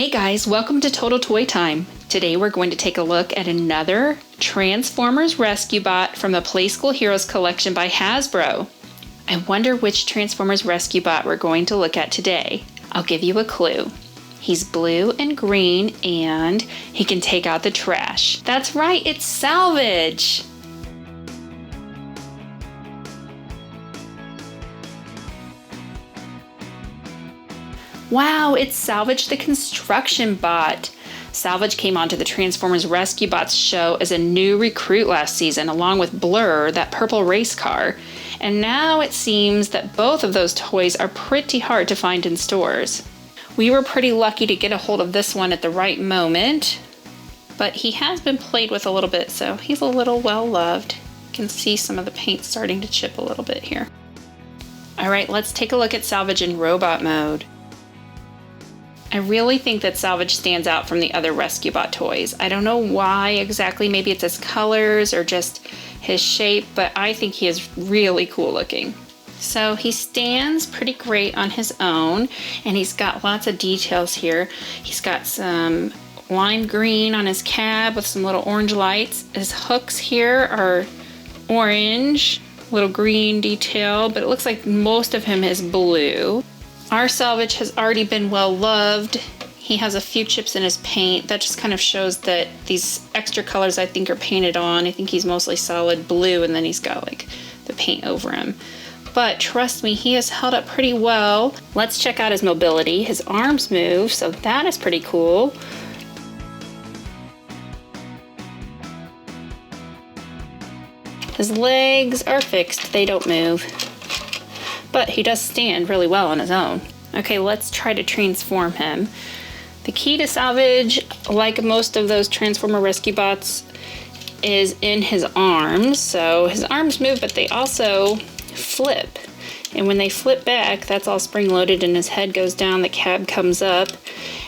Hey guys, welcome to Total Toy Time. Today we're going to take a look at another Transformers Rescue Bot from the Playskool Heroes Collection by Hasbro. I wonder which Transformers Rescue Bot we're going to look at today. I'll give you a clue. He's blue and green and he can take out the trash. That's right, it's Salvage! Wow, it's Salvage the Construction Bot. Salvage came onto the Transformers Rescue Bots show as a new recruit last season, along with Blur, that purple race car. And now it seems that both of those toys are pretty hard to find in stores. We were pretty lucky to get a hold of this one at the right moment, but he has been played with a little bit, so he's a little well loved. You can see some of the paint starting to chip a little bit here. All right, let's take a look at Salvage in robot mode. I really think that Salvage stands out from the other Rescue Bot toys. I don't know why exactly, maybe it's his colors or just his shape, but I think he is really cool looking. So he stands pretty great on his own, and he's got lots of details here. He's got some lime green on his cab with some little orange lights. His hooks here are orange, little green detail, but it looks like most of him is blue. Our Salvage has already been well loved. He has a few chips in his paint. That just kind of shows that these extra colors I think are painted on. I think he's mostly solid blue and then he's got like the paint over him. But trust me, he has held up pretty well. Let's check out his mobility. His arms move, so that is pretty cool. His legs are fixed, they don't move. But he does stand really well on his own. Okay, let's try to transform him. The key to Salvage, like most of those Transformer Rescue Bots, is in his arms. So his arms move, but they also flip. And when they flip back, that's all spring-loaded and his head goes down, the cab comes up,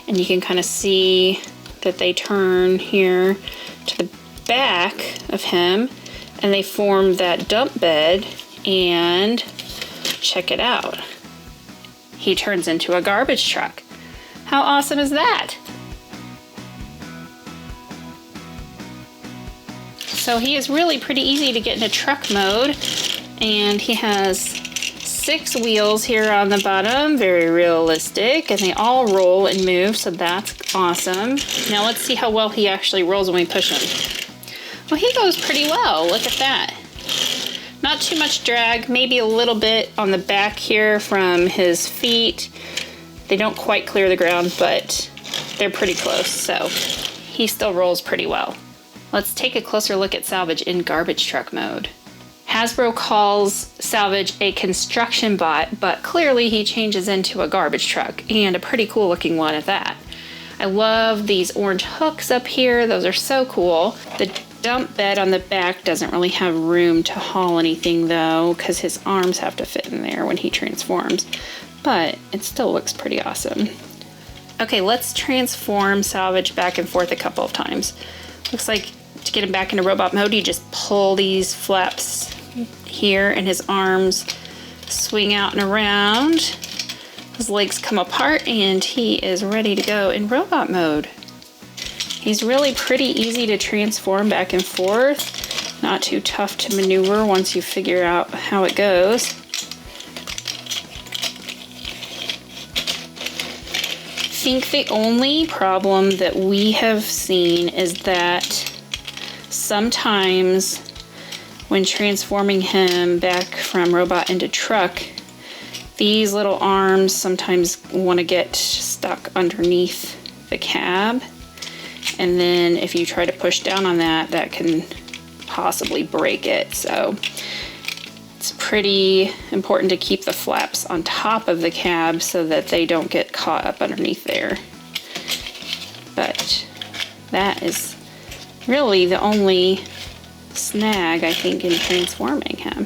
and you can kind of see that they turn here to the back of him, and they form that dump bed, and check it out. He turns into a garbage truck. How awesome is that? So he is really pretty easy to get into truck mode, and he has 6 wheels here on the bottom, very realistic, and they all roll and move, so that's awesome. Now let's see how well he actually rolls when we push him. Well, he goes pretty well, look at that. Not too much drag, maybe a little bit on the back here from his feet. They don't quite clear the ground, but they're pretty close, so he still rolls pretty well. Let's take a closer look at Salvage in garbage truck mode. Hasbro calls Salvage a construction bot, but clearly he changes into a garbage truck, and a pretty cool looking one at that. I love these orange hooks up here, those are so cool. The dump bed on the back doesn't really have room to haul anything though, because his arms have to fit in there when he transforms, but it still looks pretty awesome. Okay, let's transform Salvage back and forth a couple of times. Looks like to get him back into robot mode, you just pull these flaps here and his arms swing out and around. His legs come apart and he is ready to go in robot mode. He's really pretty easy to transform back and forth. Not too tough to maneuver once you figure out how it goes. I think the only problem that we have seen is that sometimes when transforming him back from robot into truck, these little arms sometimes want to get stuck underneath the cab. And then if you try to push down on that, that can possibly break it. So it's pretty important to keep the flaps on top of the cab so that they don't get caught up underneath there. But that is really the only snag, I think, in transforming him.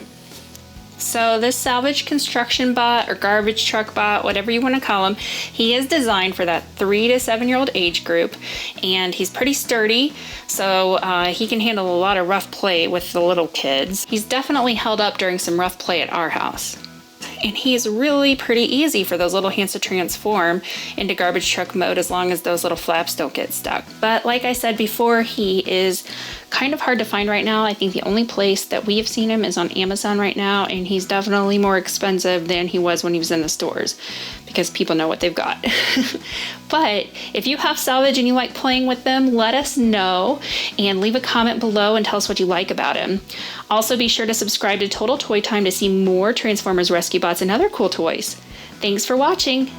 So this Salvage Construction Bot or Garbage Truck Bot, whatever you want to call him, he is designed for that 3 to 7-year-old age group, and he's pretty sturdy, so he can handle a lot of rough play with the little kids. He's definitely held up during some rough play at our house. And he's really pretty easy for those little hands to transform into garbage truck mode as long as those little flaps don't get stuck. But like I said before, he is kind of hard to find right now. I think the only place that we have seen him is on Amazon right now, and he's definitely more expensive than he was when he was in the stores because people know what they've got. But if you have Salvage and you like playing with them, let us know and leave a comment below and tell us what you like about him. Also, be sure to subscribe to Total Toy Time to see more Transformers Rescue Bots and other cool toys. Thanks for watching!